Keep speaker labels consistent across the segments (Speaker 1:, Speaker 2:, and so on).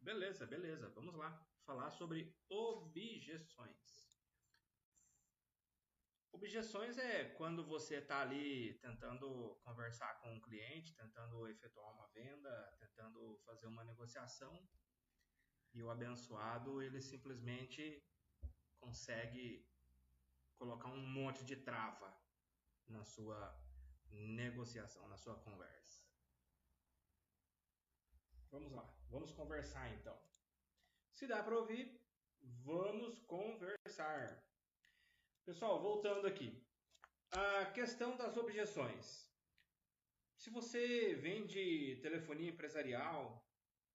Speaker 1: Beleza, beleza. Vamos lá falar sobre objeções. Objeções é quando você está ali tentando conversar com um cliente, tentando efetuar uma venda, tentando fazer uma negociação e o abençoado ele simplesmente consegue colocar um monte de trava na sua negociação, na sua conversa. Vamos lá, vamos conversar então. Se dá para ouvir, vamos conversar. Pessoal, voltando aqui. A questão das objeções. Se você vende telefonia empresarial,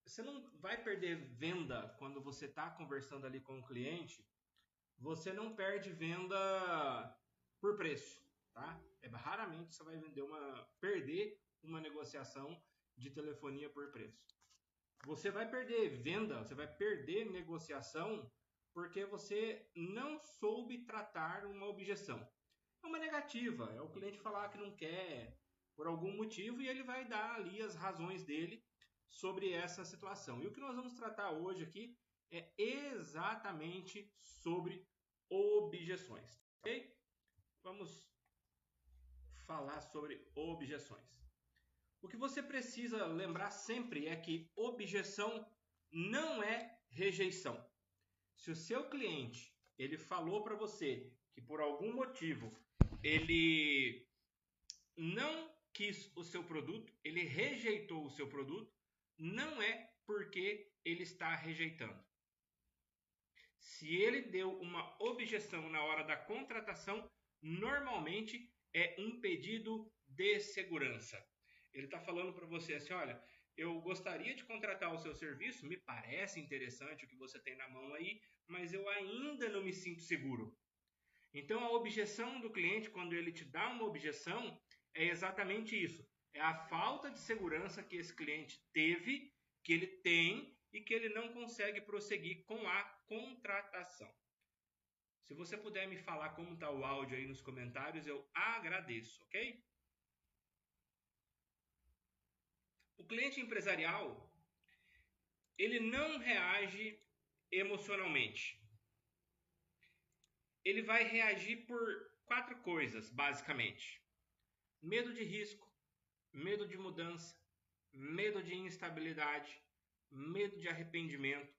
Speaker 1: você não vai perder venda quando você está conversando ali com o cliente. Você não perde venda por preço, tá? Raramente você vai perder uma negociação de telefonia por preço. Você vai perder venda, você vai perder negociação porque você não soube tratar uma objeção. É uma negativa, é o cliente falar que não quer por algum motivo e ele vai dar ali as razões dele sobre essa situação. E o que nós vamos tratar hoje aqui é exatamente sobre objeções, ok? Vamos falar sobre objeções. O que você precisa lembrar sempre é que objeção não é rejeição. Se o seu cliente ele falou para você que por algum motivo ele não quis o seu produto, ele rejeitou o seu produto, não é porque ele está rejeitando. Se ele deu uma objeção na hora da contratação, normalmente é um pedido de segurança. Ele está falando para você assim, olha, eu gostaria de contratar o seu serviço, me parece interessante o que você tem na mão aí, mas eu ainda não me sinto seguro. Então a objeção do cliente, quando ele te dá uma objeção, é exatamente isso. É a falta de segurança que esse cliente teve, que ele tem e que ele não consegue prosseguir com a contratação. Se você puder me falar como está o áudio aí nos comentários, eu agradeço, ok? O cliente empresarial, ele não reage emocionalmente. Ele vai reagir por 4 coisas, basicamente. Medo de risco, medo de mudança, medo de instabilidade, medo de arrependimento.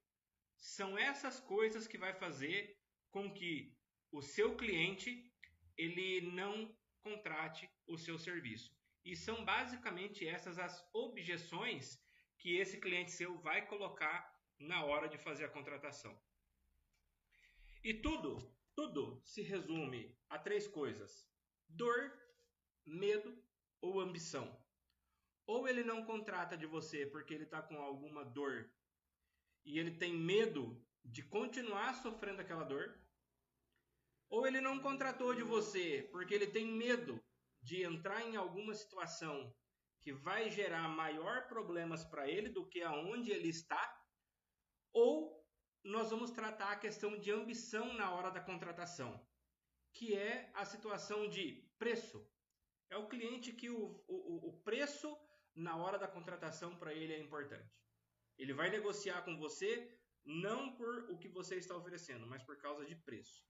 Speaker 1: São essas coisas que vai fazer com que o seu cliente ele não contrate o seu serviço. E são basicamente essas as objeções que esse cliente seu vai colocar na hora de fazer a contratação. E tudo se resume a 3 coisas: dor, medo ou ambição. Ou ele não contrata de você porque ele está com alguma dor e ele tem medo de continuar sofrendo aquela dor, ou ele não contratou de você porque ele tem medo de entrar em alguma situação que vai gerar maior problemas para ele do que aonde ele está, ou nós vamos tratar a questão de ambição na hora da contratação, que é a situação de preço. É o cliente que o preço na hora da contratação para ele é importante. Ele vai negociar com você não por o que você está oferecendo, mas por causa de preço.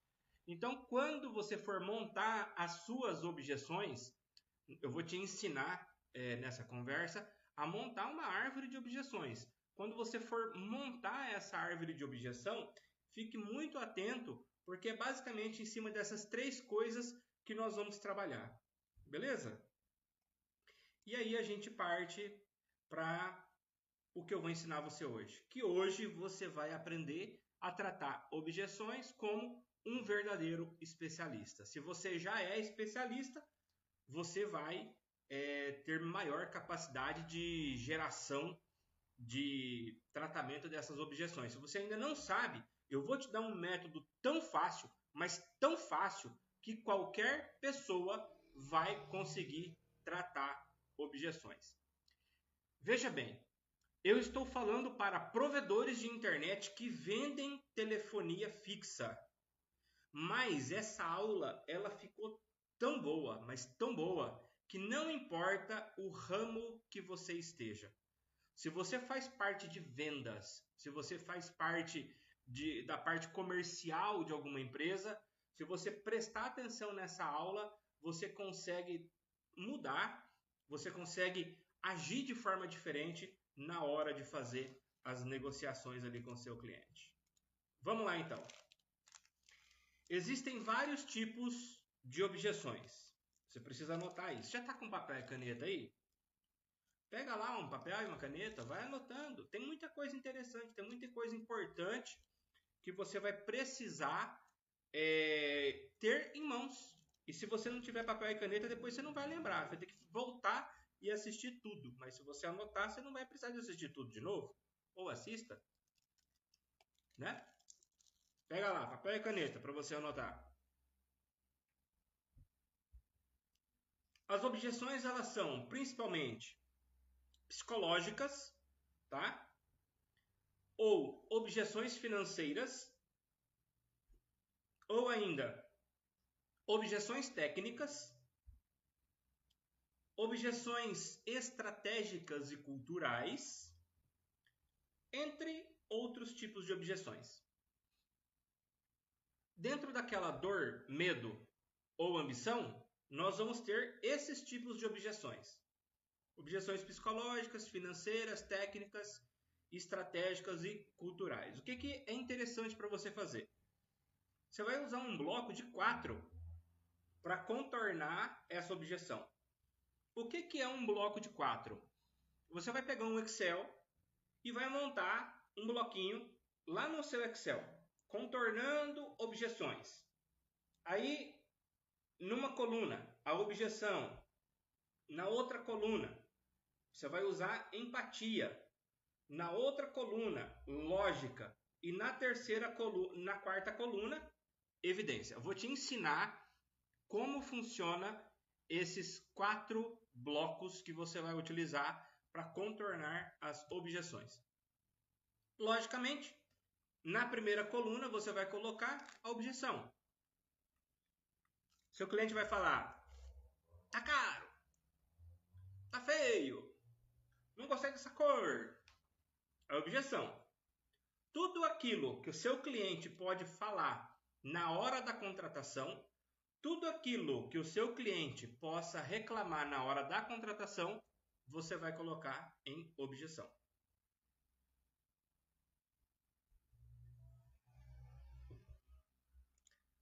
Speaker 1: Então, quando você for montar as suas objeções, eu vou te ensinar nessa conversa a montar uma árvore de objeções. Quando você for montar essa árvore de objeção, fique muito atento, porque é basicamente em cima dessas 3 coisas que nós vamos trabalhar. Beleza? E aí a gente parte para o que eu vou ensinar você hoje. Que hoje você vai aprender a tratar objeções como um verdadeiro especialista. Se você já é especialista, você vai ter maior capacidade de geração de tratamento dessas objeções. Se você ainda não sabe, eu vou te dar um método tão fácil, mas tão fácil, que qualquer pessoa vai conseguir tratar objeções. Veja bem, eu estou falando para provedores de internet que vendem telefonia fixa. Mas essa aula ela ficou tão boa, mas tão boa, que não importa o ramo que você esteja. Se você faz parte de vendas, se você faz parte da parte comercial de alguma empresa, se você prestar atenção nessa aula, você consegue mudar, você consegue agir de forma diferente na hora de fazer as negociações ali com o seu cliente. Vamos lá então. Existem vários tipos de objeções. Você precisa anotar isso. Já está com papel e caneta aí? Pega lá um papel e uma caneta, vai anotando. Tem muita coisa interessante, tem muita coisa importante que você vai precisar ter em mãos. E se você não tiver papel e caneta, depois você não vai lembrar. Você vai ter que voltar e assistir tudo. Mas se você anotar, você não vai precisar de assistir tudo de novo. Ou assista. Né? Pega lá, papel e caneta para você anotar. As objeções, elas são principalmente psicológicas, tá? Ou objeções financeiras, ou ainda objeções técnicas, objeções estratégicas e culturais, entre outros tipos de objeções. Dentro daquela dor, medo ou ambição, nós vamos ter esses tipos de objeções. Objeções psicológicas, financeiras, técnicas, estratégicas e culturais. O que é interessante para você fazer? Você vai usar um bloco de 4 para contornar essa objeção. O que é um bloco de 4? Você vai pegar um Excel e vai montar um bloquinho lá no seu Excel, contornando objeções. Aí, numa coluna, a objeção. Na outra coluna, você vai usar empatia. Na outra coluna, lógica. E na quarta coluna, evidência. Eu vou te ensinar como funciona esses 4 blocos que você vai utilizar para contornar as objeções. Logicamente, na primeira coluna você vai colocar a objeção. Seu cliente vai falar: tá caro, tá feio, não gostei dessa cor. A objeção. Tudo aquilo que o seu cliente pode falar na hora da contratação, tudo aquilo que o seu cliente possa reclamar na hora da contratação, você vai colocar em objeção.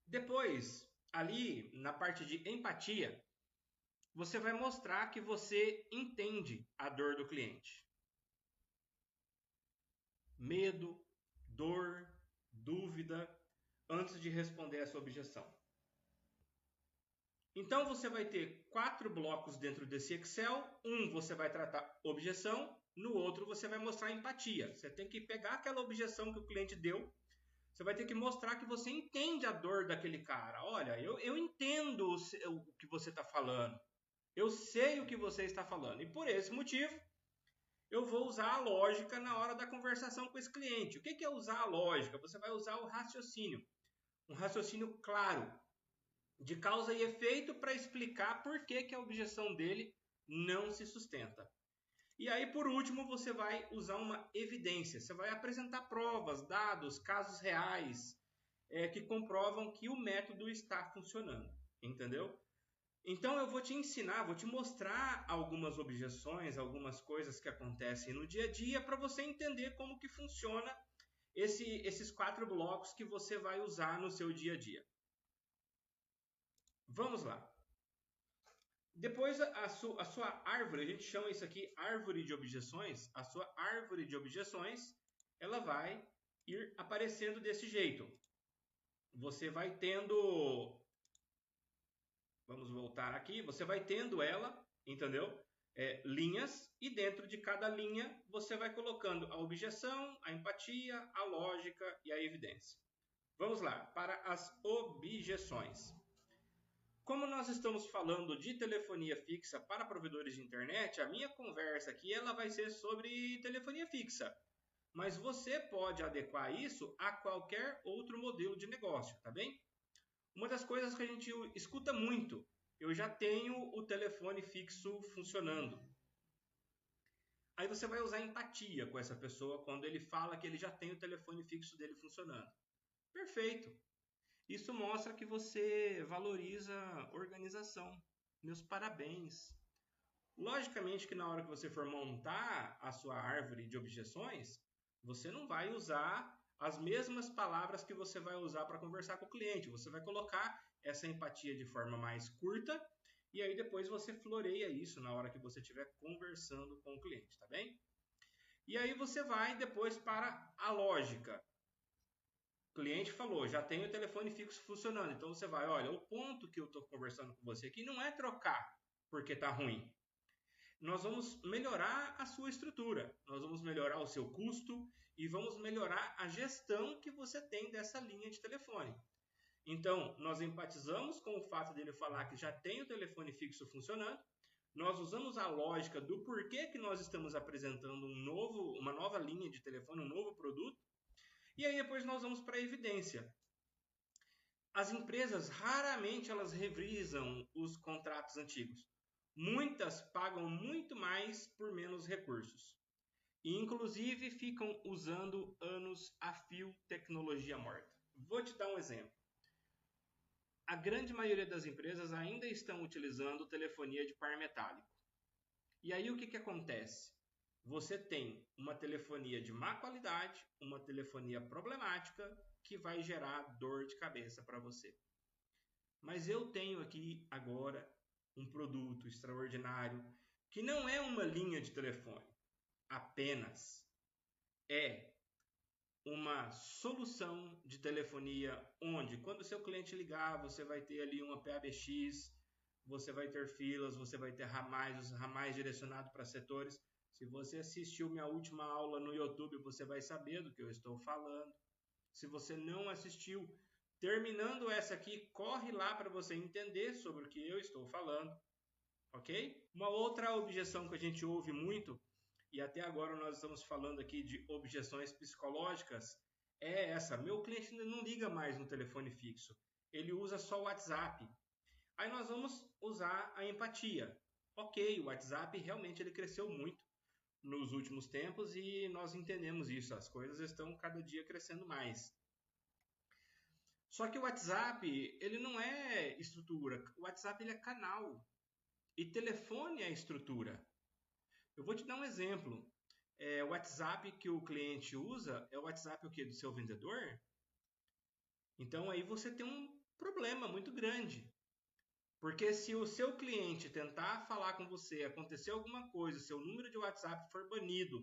Speaker 1: Depois, ali na parte de empatia, você vai mostrar que você entende a dor do cliente. Medo, dor, dúvida, antes de responder essa objeção. Então você vai ter 4 blocos dentro desse Excel. Um você vai tratar objeção, no outro você vai mostrar empatia. Você tem que pegar aquela objeção que o cliente deu, você vai ter que mostrar que você entende a dor daquele cara. Olha, eu entendo o que você está falando. Eu sei o que você está falando. E por esse motivo, eu vou usar a lógica na hora da conversação com esse cliente. O que é usar a lógica? Você vai usar o raciocínio. Um raciocínio claro, de causa e efeito, para explicar por que a objeção dele não se sustenta. E aí, por último, você vai usar uma evidência. Você vai apresentar provas, dados, casos reais que comprovam que o método está funcionando. Entendeu? Então, eu vou te ensinar, vou te mostrar algumas objeções, algumas coisas que acontecem no dia a dia para você entender como que funciona esses 4 blocos que você vai usar no seu dia a dia. Vamos lá. Depois, a sua árvore, a gente chama isso aqui árvore de objeções. A sua árvore de objeções, ela vai ir aparecendo desse jeito. Você vai tendo... Vamos voltar aqui. Você vai tendo ela, entendeu? Linhas, e dentro de cada linha você vai colocando a objeção, a empatia, a lógica e a evidência. Vamos lá, para as objeções. Como nós estamos falando de telefonia fixa para provedores de internet, a minha conversa aqui ela vai ser sobre telefonia fixa. Mas você pode adequar isso a qualquer outro modelo de negócio, tá bem? Uma das coisas que a gente escuta muito, eu já tenho o telefone fixo funcionando. Aí você vai usar empatia com essa pessoa quando ele fala que ele já tem o telefone fixo dele funcionando. Perfeito. Isso mostra que você valoriza organização. Meus parabéns. Logicamente que na hora que você for montar a sua árvore de objeções, você não vai usar as mesmas palavras que você vai usar para conversar com o cliente. Você vai colocar essa empatia de forma mais curta e aí depois você floreia isso na hora que você estiver conversando com o cliente, tá bem? E aí você vai depois para a lógica. O cliente falou, já tem o telefone fixo funcionando. Então você vai, olha, o ponto que eu estou conversando com você aqui não é trocar porque está ruim. Nós vamos melhorar a sua estrutura, nós vamos melhorar o seu custo e vamos melhorar a gestão que você tem dessa linha de telefone. Então, nós empatizamos com o fato dele falar que já tem o telefone fixo funcionando, nós usamos a lógica do porquê que nós estamos apresentando uma nova linha de telefone, um novo produto, e aí depois nós vamos para a evidência. As empresas raramente elas revisam os contratos antigos. Muitas pagam muito mais por menos recursos. E inclusive ficam usando anos a fio tecnologia morta. Vou te dar um exemplo. A grande maioria das empresas ainda estão utilizando telefonia de par metálico. E aí o que acontece? Você tem uma telefonia de má qualidade, uma telefonia problemática que vai gerar dor de cabeça para você. Mas eu tenho aqui agora um produto extraordinário que não é uma linha de telefone, apenas é uma solução de telefonia onde quando o seu cliente ligar, você vai ter ali uma PABX, você vai ter filas, você vai ter ramais, os ramais direcionados para setores. Se você assistiu minha última aula no YouTube, você vai saber do que eu estou falando. Se você não assistiu, terminando essa aqui, corre lá para você entender sobre o que eu estou falando, ok? Uma outra objeção que a gente ouve muito, e até agora nós estamos falando aqui de objeções psicológicas, é essa: meu cliente não liga mais no telefone fixo, ele usa só o WhatsApp. Aí nós vamos usar a empatia. Ok, o WhatsApp realmente ele cresceu muito nos últimos tempos e nós entendemos isso, as coisas estão cada dia crescendo mais. Só que o WhatsApp, ele não é estrutura, o WhatsApp ele é canal e telefone é estrutura. Eu vou te dar um exemplo. O WhatsApp que o cliente usa é o WhatsApp o quê? Do seu vendedor? Então aí você tem um problema muito grande. Porque se o seu cliente tentar falar com você, acontecer alguma coisa, seu número de WhatsApp for banido,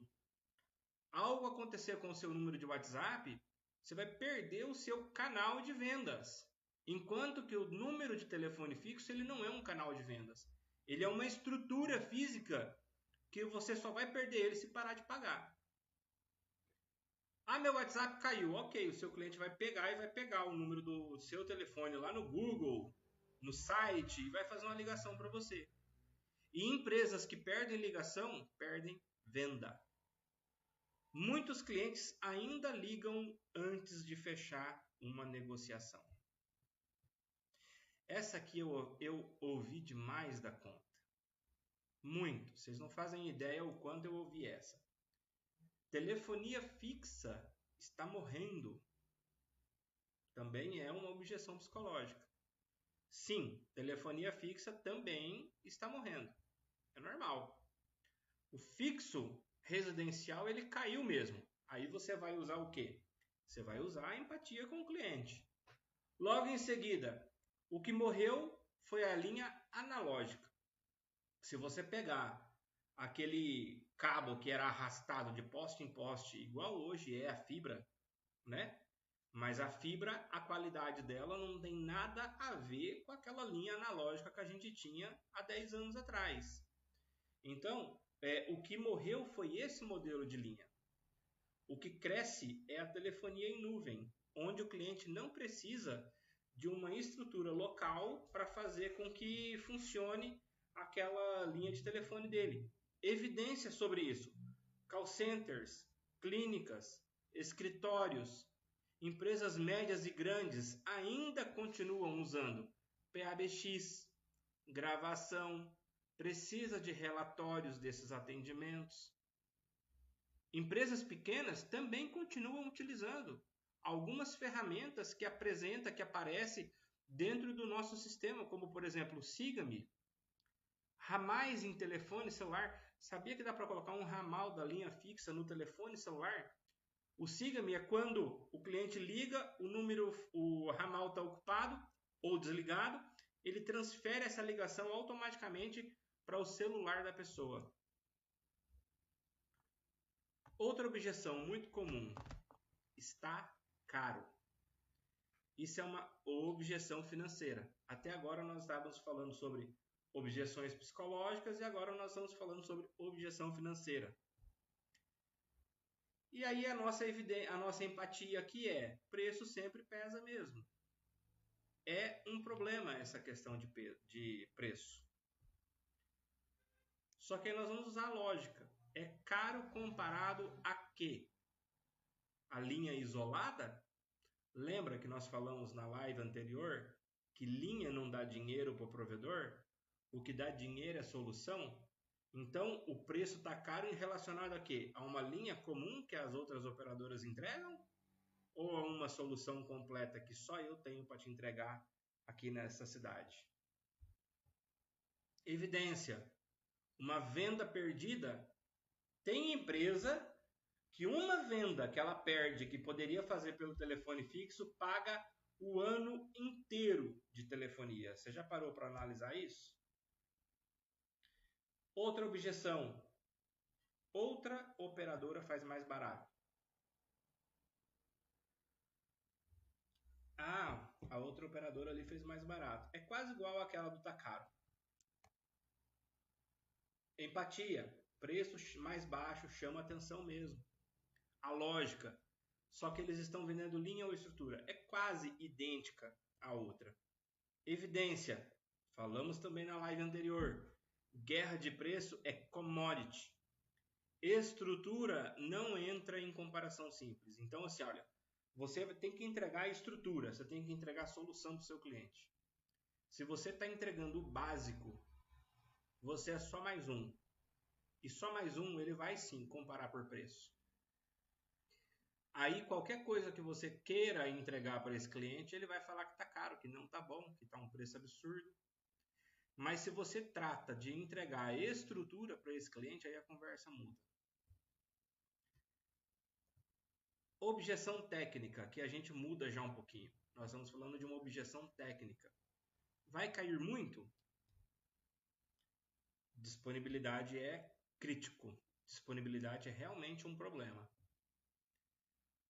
Speaker 1: algo acontecer com o seu número de WhatsApp, você vai perder o seu canal de vendas. Enquanto que o número de telefone fixo ele não é um canal de vendas. Ele é uma estrutura física que você só vai perder ele se parar de pagar. Ah, meu WhatsApp caiu. Ok, o seu cliente vai pegar e vai pegar o número do seu telefone lá no Google, no site, e vai fazer uma ligação para você. E empresas que perdem ligação, perdem venda. Muitos clientes ainda ligam antes de fechar uma negociação. Essa aqui eu ouvi demais da conta. Muito. Vocês não fazem ideia o quanto eu ouvi essa. Telefonia fixa está morrendo. Também é uma objeção psicológica. Sim, telefonia fixa também está morrendo. É normal. O fixo residencial ele caiu mesmo. Aí você vai usar o quê? Você vai usar a empatia com o cliente. Logo em seguida, o que morreu foi a linha analógica. Se você pegar aquele cabo que era arrastado de poste em poste, igual hoje é a fibra, né? Mas a fibra, a qualidade dela não tem nada a ver com aquela linha analógica que a gente tinha há 10 anos atrás. Então, o que morreu foi esse modelo de linha. O que cresce é a telefonia em nuvem, onde o cliente não precisa de uma estrutura local para fazer com que funcione aquela linha de telefone dele. Evidência sobre isso: call centers, clínicas, escritórios, empresas médias e grandes ainda continuam usando PABX, gravação, precisa de relatórios desses atendimentos. Empresas pequenas também continuam utilizando algumas ferramentas que aparecem dentro do nosso sistema, como por exemplo o Siga-me, ramais em telefone celular. Sabia que dá para colocar um ramal da linha fixa no telefone celular? O Siga-me é quando o cliente liga, o ramal está ocupado ou desligado, ele transfere essa ligação automaticamente para o celular da pessoa. Outra objeção muito comum: está caro. Isso é uma objeção financeira. Até agora nós estávamos falando sobre objeções psicológicas e agora nós estamos falando sobre objeção financeira. E aí a nossa empatia aqui é: preço sempre pesa mesmo. É um problema essa questão de preço. Só que aí nós vamos usar a lógica. É caro comparado a quê? A linha isolada? Lembra que nós falamos na live anterior que linha não dá dinheiro para o provedor? O que dá dinheiro é solução? Então, o preço está caro em relacionado a quê? A uma linha comum que as outras operadoras entregam? Ou a uma solução completa que só eu tenho para te entregar aqui nessa cidade? Evidência. Uma venda perdida. Tem empresa que uma venda que ela perde, que poderia fazer pelo telefone fixo, paga o ano inteiro de telefonia. Você já parou para analisar isso? Outra objeção. Outra operadora faz mais barato. Ah, a outra operadora ali fez mais barato. É quase igual àquela do tá caro. Empatia. Preço mais baixo chama atenção mesmo. A lógica. Só que eles estão vendendo linha ou estrutura. É quase idêntica à outra. Evidência. Falamos também na live anterior. Guerra de preço é commodity. Estrutura não entra em comparação simples. Então, assim, olha, você tem que entregar a estrutura, você tem que entregar a solução para o seu cliente. Se você está entregando o básico, você é só mais um. E só mais um, ele vai sim comparar por preço. Aí, qualquer coisa que você queira entregar para esse cliente, ele vai falar que está caro, que não está bom, que está um preço absurdo. Mas se você trata de entregar a estrutura para esse cliente, aí a conversa muda. Objeção técnica, que a gente muda já um pouquinho. Nós estamos falando de uma objeção técnica. Vai cair muito? Disponibilidade é crítico. Disponibilidade é realmente um problema.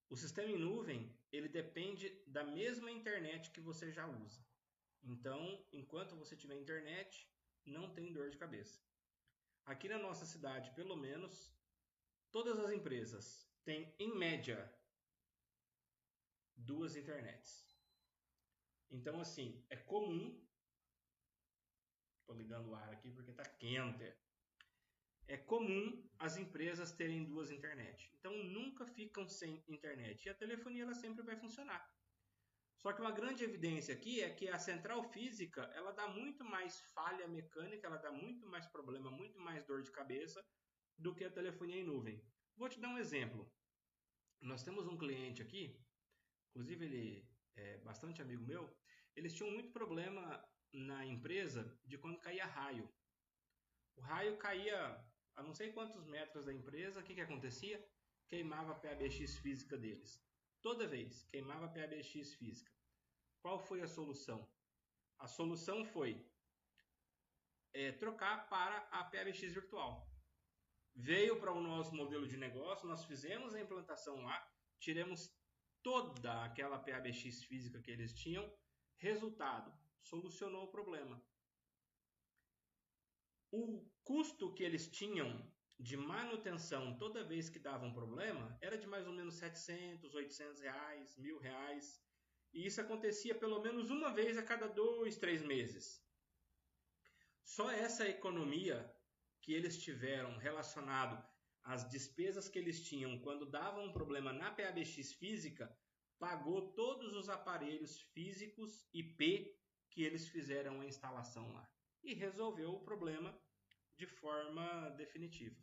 Speaker 1: O sistema em nuvem, ele depende da mesma internet que você já usa. Então, enquanto você tiver internet, não tem dor de cabeça. Aqui na nossa cidade, pelo menos, todas as empresas têm, em média, 2 internets. Então, assim, é comum... Estou ligando o ar aqui porque está quente. É comum as empresas terem 2 internets. Então, nunca ficam sem internet. E a telefonia ela sempre vai funcionar. Só que uma grande evidência aqui é que a central física ela dá muito mais falha mecânica, ela dá muito mais problema, muito mais dor de cabeça do que a telefonia em nuvem. Vou te dar um exemplo. Nós temos um cliente aqui, inclusive ele é bastante amigo meu, eles tinham muito problema na empresa de quando caía raio. O raio caía a não sei quantos metros da empresa, o que acontecia? Queimava a PABX física deles. Toda vez queimava a PABX física. Qual foi a solução? A solução foi trocar para a PABX virtual. Veio para o nosso modelo de negócio, nós fizemos a implantação lá, tiramos toda aquela PABX física que eles tinham. Resultado, solucionou o problema. O custo que eles tinham de manutenção toda vez que dava um problema era de mais ou menos 700, 800 reais, R$1.000. E isso acontecia pelo menos uma vez a cada 2, 3 meses. Só essa economia que eles tiveram relacionado às despesas que eles tinham quando dava um problema na PABX física, pagou todos os aparelhos físicos IP que eles fizeram a instalação lá. E resolveu o problema de forma definitiva.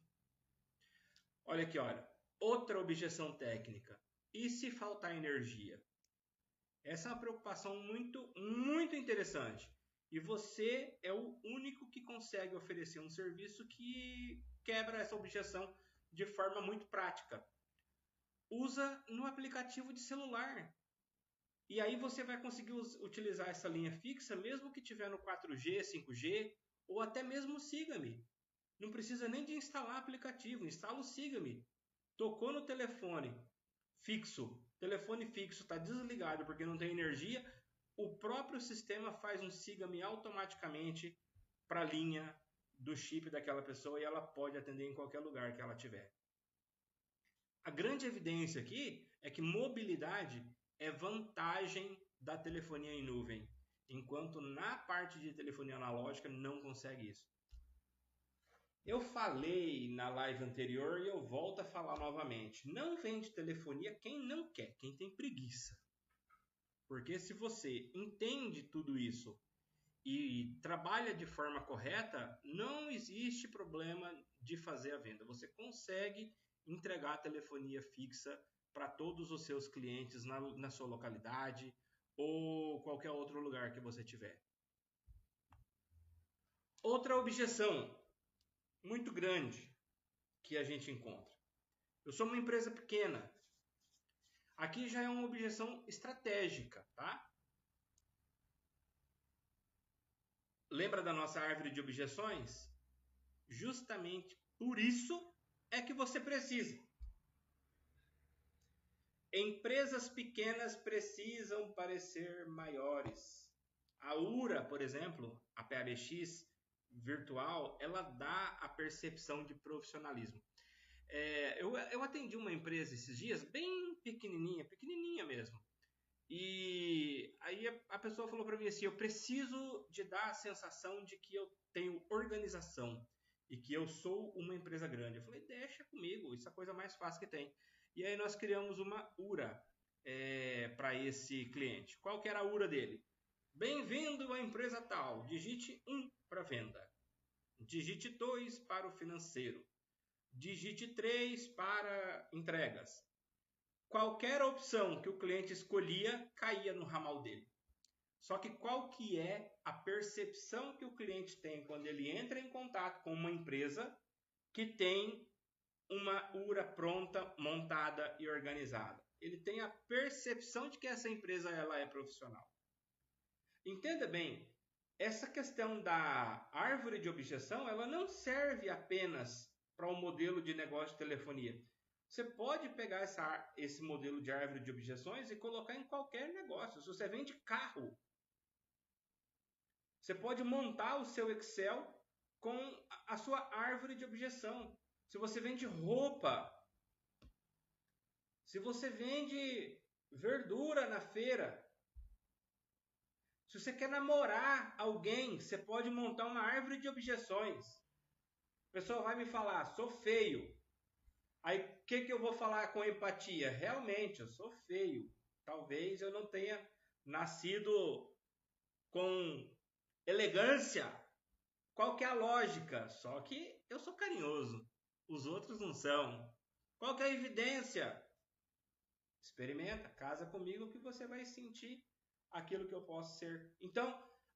Speaker 1: Olha aqui, olha. Outra objeção técnica. E se faltar energia? Essa é uma preocupação muito interessante. E você é o único que consegue oferecer um serviço que quebra essa objeção de forma muito prática. Usa no aplicativo de celular. E aí você vai conseguir utilizar essa linha fixa, mesmo que tiver no 4G, 5G, ou até mesmo o Siga-me. Não precisa nem de instalar aplicativo, instala o Siga-me. Tocou no telefone fixo está desligado porque não tem energia, o próprio sistema faz um Siga-me automaticamente para a linha do chip daquela pessoa e ela pode atender em qualquer lugar que ela tiver. A grande evidência aqui é que mobilidade é vantagem da telefonia em nuvem, enquanto na parte de telefonia analógica não consegue isso. Eu falei na live anterior e eu volto a falar novamente. Não vende telefonia quem não quer, quem tem preguiça. Porque se você entende tudo isso e trabalha de forma correta, não existe problema de fazer a venda. Você consegue entregar a telefonia fixa para todos os seus clientes na sua localidade ou qualquer outro lugar que você tiver. Outra objeção muito grande que a gente encontra. Eu sou uma empresa pequena. Aqui já é uma objeção estratégica, tá? Lembra da nossa árvore de objeções? Justamente por isso é que você precisa. Empresas pequenas precisam parecer maiores. A URA, por exemplo, a PABX virtual, ela dá a percepção de profissionalismo. Eu atendi uma empresa esses dias, bem pequenininha mesmo. E aí a pessoa falou para mim assim, eu preciso de dar a sensação de que eu tenho organização e que eu sou uma empresa grande. Eu falei, deixa comigo, isso é a coisa mais fácil que tem. E aí nós criamos uma URA para esse cliente. Qual que era a URA dele? Bem-vindo à empresa tal, digite 1 para venda, digite 2 para o financeiro, digite 3 para entregas. Qualquer opção que o cliente escolhia caía no ramal dele. Só que qual que é a percepção que o cliente tem quando ele entra em contato com uma empresa que tem uma URA pronta, montada e organizada? Ele tem a percepção de que essa empresa ela é profissional. Entenda bem, essa questão da árvore de objeção, ela não serve apenas para um modelo de negócio de telefonia. Você pode pegar esse modelo de árvore de objeções e colocar em qualquer negócio. Se você vende carro, você pode montar o seu Excel com a sua árvore de objeção. Se você vende roupa, se você vende verdura na feira, se você quer namorar alguém, você pode montar uma árvore de objeções. A pessoa vai me falar, sou feio. Aí, o que eu vou falar com empatia? Realmente, eu sou feio. Talvez eu não tenha nascido com elegância. Qual que é a lógica? Só que eu sou carinhoso. Os outros não são. Qual que é a evidência? Experimenta, casa comigo que você vai sentir aquilo que eu posso ser. Então,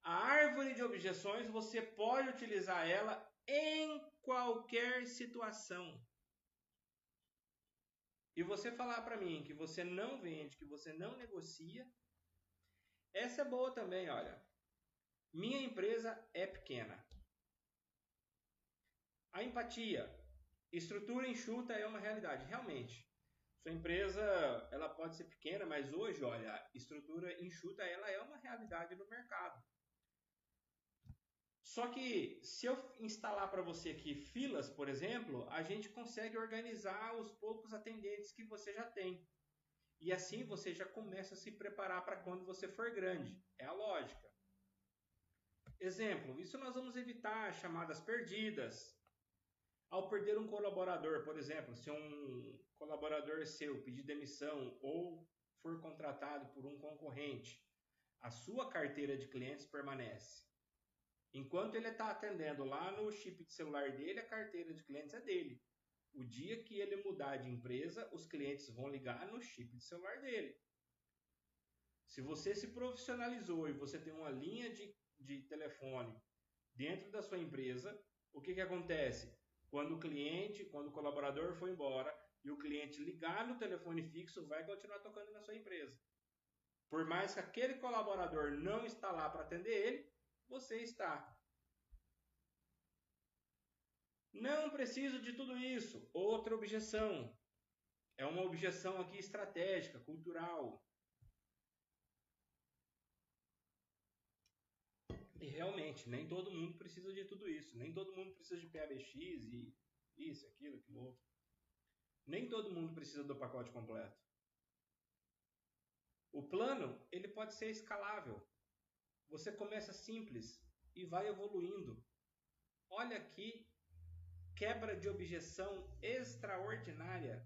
Speaker 1: a árvore de objeções, você pode utilizar ela em qualquer situação. E você falar para mim que você não vende, que você não negocia, essa é boa também, olha. Minha empresa é pequena. A empatia, estrutura enxuta é uma realidade, realmente. Sua empresa, ela pode ser pequena, mas hoje, olha, a estrutura enxuta, ela é uma realidade no mercado. Só que se eu instalar para você aqui filas, por exemplo, a gente consegue organizar os poucos atendentes que você já tem. E assim você já começa a se preparar para quando você for grande. É a lógica. Exemplo, isso nós vamos evitar chamadas perdidas. Ao perder um colaborador, por exemplo, se um colaborador seu pedir demissão ou for contratado por um concorrente, a sua carteira de clientes permanece. Enquanto ele está atendendo lá no chip de celular dele, a carteira de clientes é dele. O dia que ele mudar de empresa, os clientes vão ligar no chip de celular dele. Se você se profissionalizou e você tem uma linha de telefone dentro da sua empresa, o que acontece? Quando o colaborador for embora e o cliente ligar no telefone fixo, vai continuar tocando na sua empresa. Por mais que aquele colaborador não está lá para atender ele, você está. Não preciso de tudo isso. Outra objeção. É uma objeção aqui estratégica, cultural. E realmente, nem todo mundo precisa de tudo isso. Nem todo mundo precisa de PABX e isso, aquilo, aquilo outro. Nem todo mundo precisa do pacote completo. O plano, ele pode ser escalável. Você começa simples e vai evoluindo. Olha aqui, quebra de objeção extraordinária.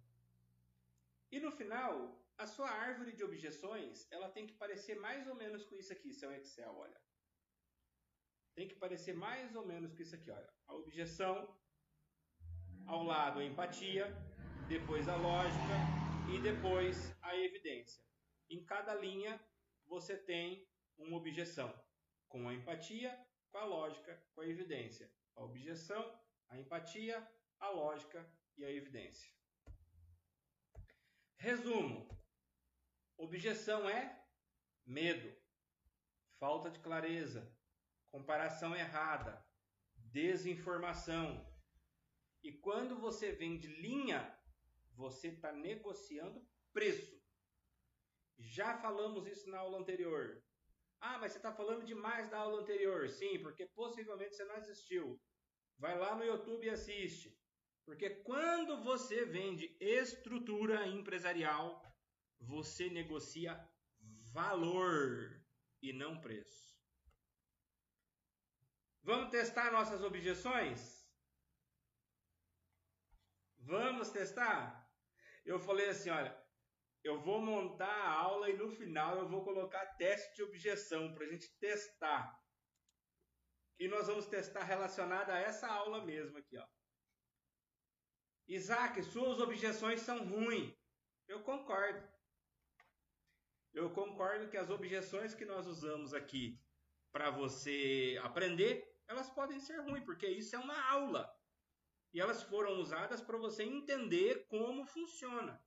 Speaker 1: E no final, a sua árvore de objeções, ela tem que parecer mais ou menos com isso aqui, seu Excel, olha. Tem que parecer mais ou menos com isso aqui, olha. A objeção, ao lado a empatia, depois a lógica e depois a evidência. Em cada linha você tem uma objeção, com a empatia, com a lógica, com a evidência. A objeção, a empatia, a lógica e a evidência. Resumo. Objeção é medo, falta de clareza, comparação errada, desinformação. E quando você vende linha, você está negociando preço. Já falamos isso na aula anterior. Ah, mas você está falando demais da aula anterior. Sim, porque possivelmente você não assistiu. Vai lá no YouTube e assiste. Porque quando você vende estrutura empresarial, você negocia valor e não preço. Vamos testar nossas objeções? Vamos testar? Eu falei assim, olha, eu vou montar a aula e no final eu vou colocar teste de objeção para a gente testar. E nós vamos testar relacionado a essa aula mesmo aqui, ó. Isaac, suas objeções são ruins. Eu concordo. Eu concordo que as objeções que nós usamos aqui para você aprender, elas podem ser ruins, porque isso é uma aula. E elas foram usadas para você entender como funciona.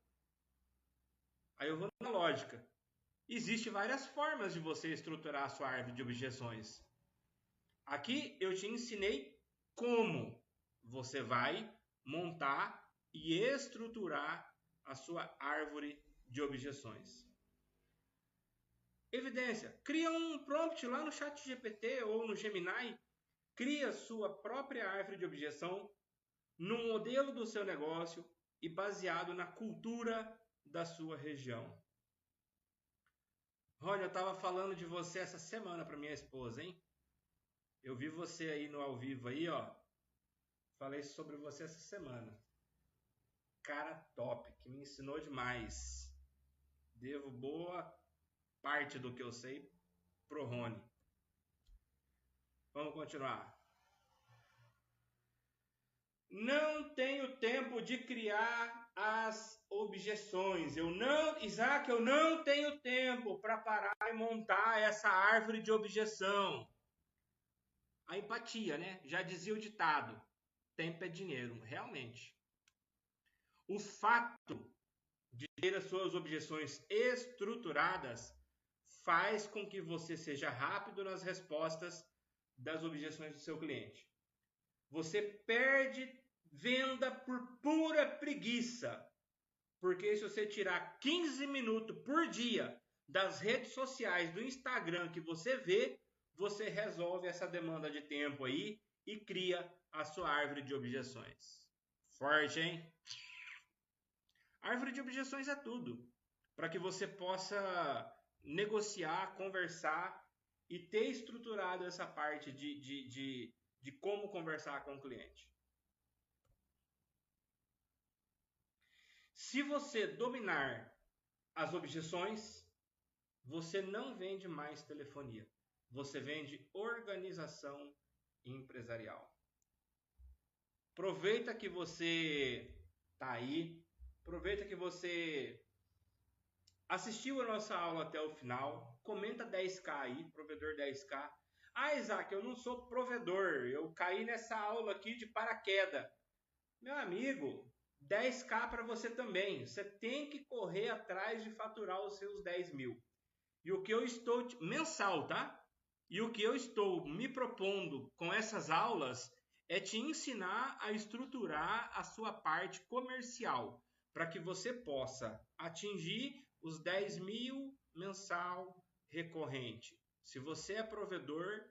Speaker 1: Aí eu vou na lógica. Existem várias formas de você estruturar a sua árvore de objeções. Aqui eu te ensinei como você vai montar e estruturar a sua árvore de objeções. Evidência. Cria um prompt lá no ChatGPT ou no Gemini. Cria sua própria árvore de objeção no modelo do seu negócio e baseado na cultura da sua região. Rony, eu estava falando de você essa semana para minha esposa, hein? Eu vi você aí no ao vivo aí, ó. Falei sobre você essa semana. Cara top, que me ensinou demais. Devo boa parte do que eu sei pro Rony. Vamos continuar. Não tenho tempo de criar as objeções. Isaac, eu não tenho tempo para parar e montar essa árvore de objeção. A empatia, né? Já dizia o ditado. Tempo é dinheiro, realmente. O fato de ter as suas objeções estruturadas faz com que você seja rápido nas respostas das objeções do seu cliente. Você perde venda por pura preguiça. Porque se você tirar 15 minutos por dia das redes sociais, do Instagram que você vê, você resolve essa demanda de tempo aí e cria a sua árvore de objeções. Forte, hein? Árvore de objeções é tudo. Para que você possa negociar, conversar e ter estruturado essa parte de como conversar com o cliente. Se você dominar as objeções, você não vende mais telefonia. Você vende organização empresarial. Aproveita que você tá aí. Aproveita que você assistiu a nossa aula até o final. Comenta 10K aí, provedor 10K. Ah, Isaac, eu não sou provedor. Eu caí nessa aula aqui de paraquedas. Meu amigo, 10K para você também. Você tem que correr atrás de faturar os seus 10 mil. E o que eu estou... Mensal, tá? E o que eu estou me propondo com essas aulas é te ensinar a estruturar a sua parte comercial para que você possa atingir os 10 mil mensal recorrente. Se você é provedor,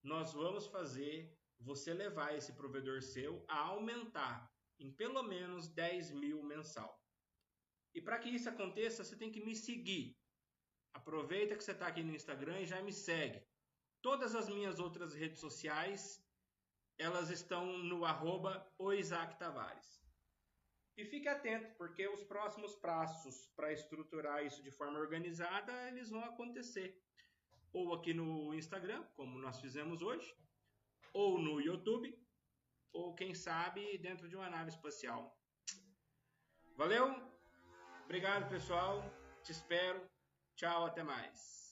Speaker 1: nós vamos fazer você levar esse provedor seu a aumentar em pelo menos 10 mil mensal. E para que isso aconteça, você tem que me seguir. Aproveita que você está aqui no Instagram e já me segue. Todas as minhas outras redes sociais, elas estão no @oIsaacTavares. E fique atento, porque os próximos passos para estruturar isso de forma organizada, eles vão acontecer. Ou aqui no Instagram, como nós fizemos hoje, ou no YouTube, ou quem sabe dentro de uma nave espacial. Valeu? Obrigado, pessoal. Te espero. Tchau, até mais.